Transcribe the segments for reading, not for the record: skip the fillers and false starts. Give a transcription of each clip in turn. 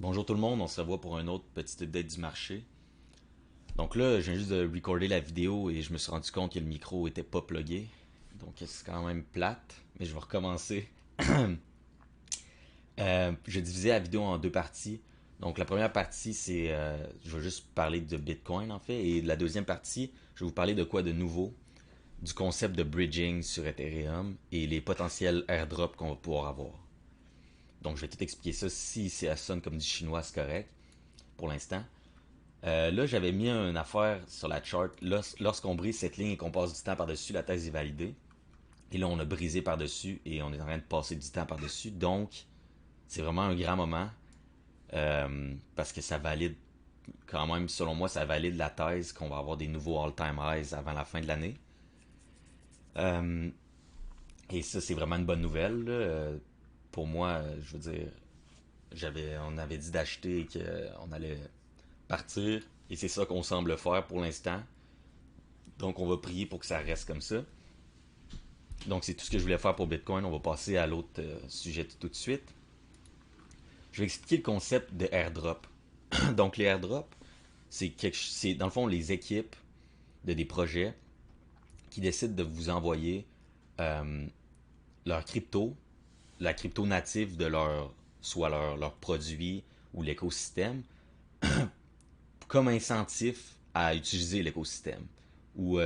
Bonjour tout le monde, on se revoit pour un autre petit update du marché. Donc là, je viens juste de recorder la vidéo et je me suis rendu compte que le micro était pas plugué. Donc c'est quand même plate, mais je vais recommencer. J'ai divisé la vidéo en deux parties. Donc la première partie, je vais juste parler de Bitcoin en fait. Et la deuxième partie, je vais vous parler de quoi de nouveau, du concept de bridging sur Ethereum et les potentiels airdrops qu'on va pouvoir avoir. Donc je vais tout expliquer ça. Si ça sonne comme du chinois, c'est correct pour l'instant. Là, j'avais mis une affaire sur la chart. Lorsqu'on brise cette ligne et qu'on passe du temps par-dessus, la thèse est validée. Et là, on a brisé par-dessus et on est en train de passer du temps par-dessus. Donc, c'est vraiment un grand moment parce que ça valide, quand même, selon moi, ça valide la thèse qu'on va avoir des nouveaux all-time highs avant la fin de l'année. Euh, et ça, c'est vraiment une bonne nouvelle, là. Pour moi, je veux dire, on avait dit d'acheter et qu'on allait partir. Et c'est ça qu'on semble faire pour l'instant. Donc, on va prier pour que ça reste comme ça. Donc, c'est tout ce que je voulais faire pour Bitcoin. On va passer à l'autre sujet tout de suite. Je vais expliquer le concept de airdrop. Donc, les airdrops, c'est dans le fond les équipes de des projets qui décident de vous envoyer euh, leur crypto, la crypto native de soit leur produit ou l'écosystème, comme incentif à utiliser l'écosystème ou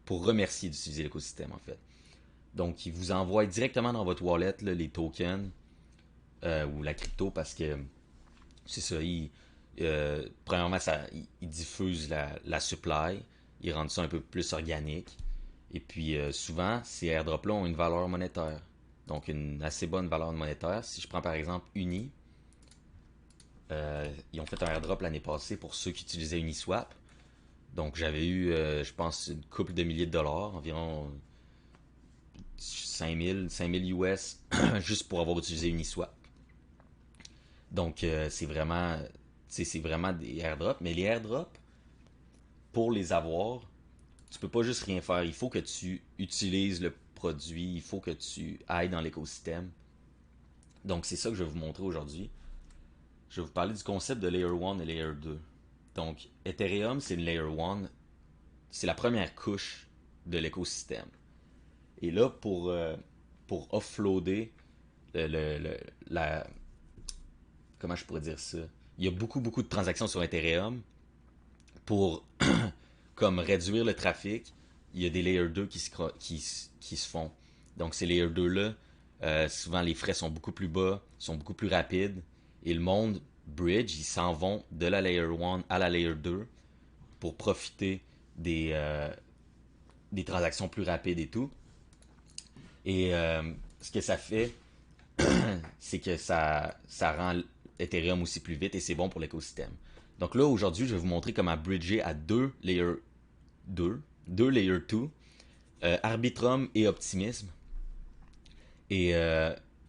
pour remercier d'utiliser l'écosystème en fait. Donc, ils vous envoient directement dans votre wallet là, les tokens ou la crypto parce que c'est ça, premièrement, ils diffusent la supply, ils rendent ça un peu plus organique. Et puis, souvent, ces airdrops-là ont une valeur monétaire. Donc, une assez bonne valeur monétaire. Si je prends par exemple Uni, ils ont fait un airdrop l'année passée pour ceux qui utilisaient Uniswap. Donc, j'avais eu, je pense, une couple de milliers de dollars, environ 5000 US, juste pour avoir utilisé Uniswap. Donc, c'est vraiment des airdrops. Mais les airdrops, pour les avoir, tu peux pas juste rien faire. Il faut que tu utilises le produit, il faut que tu ailles dans l'écosystème. Donc, c'est ça que je vais vous montrer aujourd'hui. Je vais vous parler du concept de Layer 1 et Layer 2. Donc, Ethereum, c'est une Layer 1. C'est la première couche de l'écosystème. Et là, pour offloader la, comment je pourrais dire ça? Il y a beaucoup de transactions sur Ethereum pour comme réduire le trafic. Il y a des Layer 2 qui se font. Donc ces Layer 2-là, souvent les frais sont beaucoup plus bas, sont beaucoup plus rapides. Et le monde bridge, ils s'en vont de la Layer 1 à la Layer 2 pour profiter des transactions plus rapides et tout. Et ce que ça fait, c'est que ça rend Ethereum aussi plus vite et c'est bon pour l'écosystème. Donc là, aujourd'hui, je vais vous montrer comment bridger à deux layer 2, Arbitrum et Optimism. Et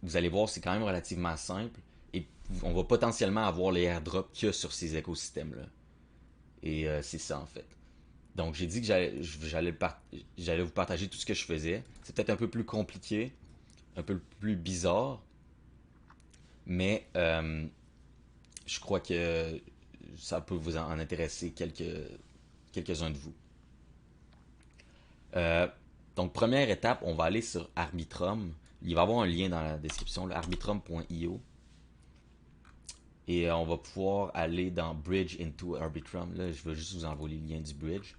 vous allez voir, c'est quand même relativement simple. Et on va potentiellement avoir les airdrops qu'il y a sur ces écosystèmes-là. Et c'est ça en fait. Donc j'ai dit que j'allais vous partager tout ce que je faisais. C'est peut-être un peu plus compliqué, un peu plus bizarre, mais je crois que ça peut vous en intéresser quelques-uns de vous. Euh, donc, première étape, on va aller sur Arbitrum. Il va y avoir un lien dans la description, arbitrum.io. Et on va pouvoir aller dans Bridge into Arbitrum. Là, je vais juste vous envoyer le lien du bridge.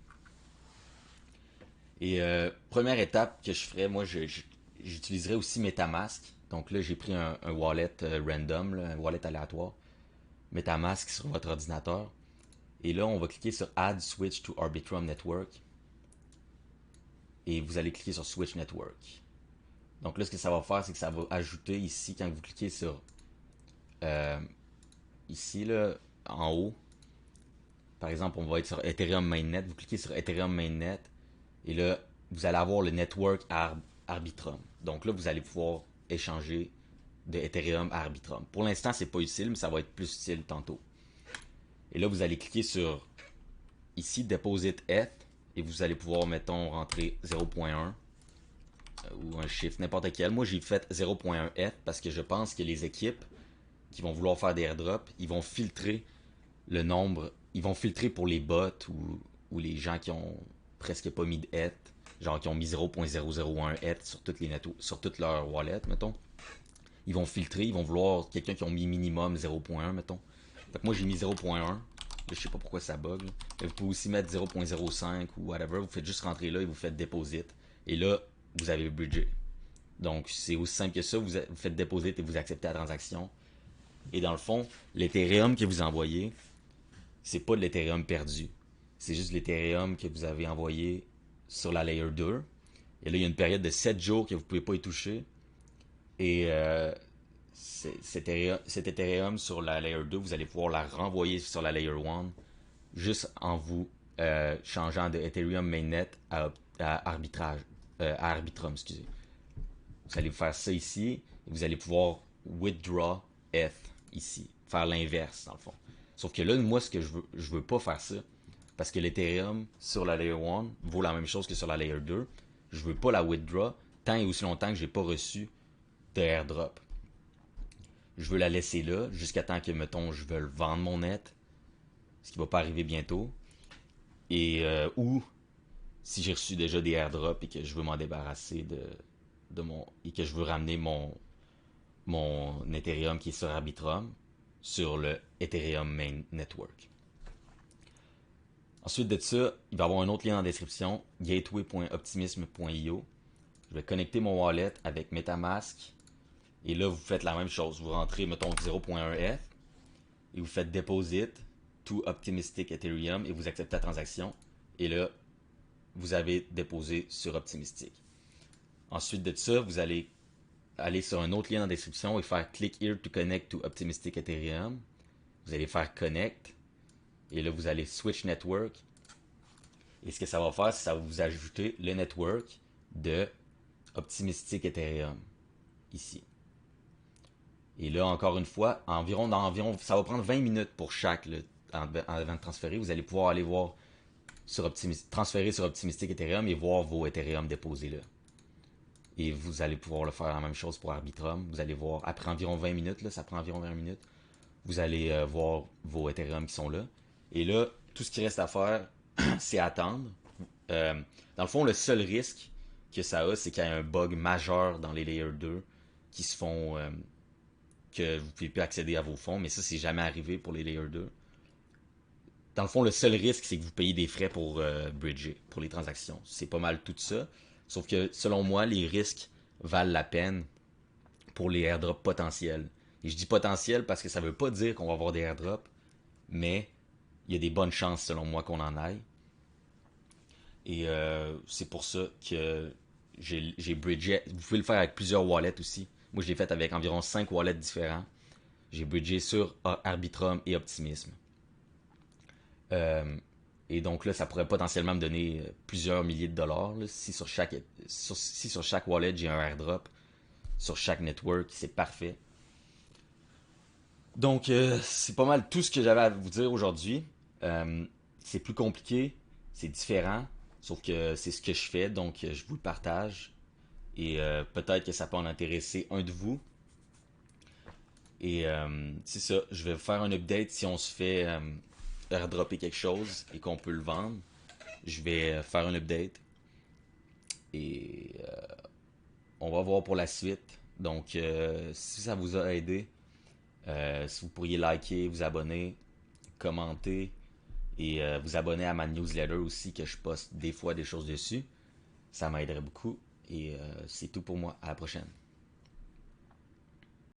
Et première étape que je ferais, moi, j'utiliserais aussi MetaMask. Donc là, j'ai pris un wallet random, là, un wallet aléatoire. MetaMask sur votre ordinateur. Et là, on va cliquer sur Add Switch to Arbitrum Network. Et vous allez cliquer sur Switch Network. Donc là, ce que ça va faire, c'est que ça va ajouter ici, quand vous cliquez sur euh, ici, là, en haut, par exemple, on va être sur Ethereum Mainnet. Vous cliquez sur Ethereum Mainnet et là, vous allez avoir le network Arbitrum. Donc là, vous allez pouvoir échanger de Ethereum à Arbitrum. Pour l'instant, c'est pas utile, mais ça va être plus utile tantôt. Et là, vous allez cliquer sur ici, Deposit ETH, et vous allez pouvoir, mettons, rentrer 0.1 ou un chiffre, n'importe quel. Moi, j'ai fait 0.1 ETH parce que je pense que les équipes qui vont vouloir faire des airdrops, ils vont filtrer le nombre, ils vont filtrer pour les bots ou les gens qui ont presque pas mis de ETH, genre qui ont mis 0.001 ETH sur toute leur wallet, mettons. Ils vont filtrer, ils vont vouloir quelqu'un qui ont mis minimum 0.1, mettons. Fait que moi j'ai mis 0.1. Je sais pas pourquoi ça bug. Vous pouvez aussi mettre 0.05 ou whatever. Vous faites juste rentrer là et vous faites deposit. Et là, vous avez bridgé. Donc c'est aussi simple que ça. Vous faites deposit et vous acceptez la transaction. Et dans le fond, l'Ethereum que vous envoyez, c'est pas de l'Ethereum perdu. C'est juste l'Ethereum que vous avez envoyé sur la Layer 2. Et là, il y a une période de 7 jours que vous pouvez pas y toucher. Et cet Ethereum sur la Layer 2, vous allez pouvoir la renvoyer sur la Layer 1 juste en vous changeant de Ethereum Mainnet à arbitrage, à Arbitrum, excusez. Vous allez faire ça ici et vous allez pouvoir withdraw ETH ici, faire l'inverse dans le fond. Sauf que là, moi, ce que je veux pas faire ça parce que l'Ethereum sur la Layer 1 vaut la même chose que sur la Layer 2. Je veux pas la withdraw tant et aussi longtemps que j'ai pas reçu de airdrop. Je veux la laisser là jusqu'à temps que, mettons, je veux vendre mon net, ce qui va pas arriver bientôt. Et ou si j'ai reçu déjà des airdrops et que je veux m'en débarrasser de mon. Et que je veux ramener mon Ethereum qui est sur Arbitrum sur le Ethereum Main Network. Ensuite de ça, il va y avoir un autre lien dans la description, gateway.optimism.io. Je vais connecter mon wallet avec MetaMask. Et là, vous faites la même chose. Vous rentrez, mettons, 0.1 ETH et vous faites Deposit to Optimistic Ethereum et vous acceptez la transaction. Et là, vous avez déposé sur Optimistic. Ensuite de ça, vous allez aller sur un autre lien dans la description et faire Click here to connect to Optimistic Ethereum. Vous allez faire Connect. Et là, vous allez Switch Network. Et ce que ça va faire, c'est que ça va vous ajouter le network de Optimistic Ethereum. Ici. Et là, encore une fois, ça va prendre 20 minutes pour chaque, là, avant de transférer. Vous allez pouvoir aller voir transférer sur Optimistic Ethereum et voir vos Ethereum déposés là. Et vous allez pouvoir le faire la même chose pour Arbitrum. Vous allez voir, après environ 20 minutes, là, ça prend environ 20 minutes, vous allez voir vos Ethereum qui sont là. Et là, tout ce qui reste à faire, c'est attendre. Dans le fond, le seul risque que ça a, c'est qu'il y a un bug majeur dans les Layer 2 qui se font... que vous ne pouvez plus accéder à vos fonds, mais ça, c'est jamais arrivé pour les Layer 2. Dans le fond, le seul risque, c'est que vous payez des frais pour bridger, pour les transactions. C'est pas mal tout ça. Sauf que, selon moi, les risques valent la peine pour les airdrops potentiels. Et je dis potentiel parce que ça veut pas dire qu'on va avoir des airdrops, mais il y a des bonnes chances, selon moi, qu'on en aille. Et c'est pour ça que j'ai bridgé. Vous pouvez le faire avec plusieurs wallets aussi. Moi, je l'ai fait avec environ 5 wallets différents. J'ai bridgé sur Arbitrum et Optimism. Et donc là, ça pourrait potentiellement me donner plusieurs milliers de dollars. Là, si sur chaque wallet, j'ai un airdrop, sur chaque network, c'est parfait. Donc, c'est pas mal tout ce que j'avais à vous dire aujourd'hui. C'est plus compliqué, c'est différent, sauf que c'est ce que je fais, donc je vous le partage. Et peut-être que ça peut en intéresser un de vous. Et c'est ça, je vais faire un update si on se fait airdropper quelque chose et qu'on peut le vendre. Je vais faire un update. Et on va voir pour la suite. Donc, si ça vous a aidé, si vous pourriez liker, vous abonner, commenter et vous abonner à ma newsletter aussi, que je poste des fois des choses dessus, ça m'aiderait beaucoup. Et c'est tout pour moi. À la prochaine.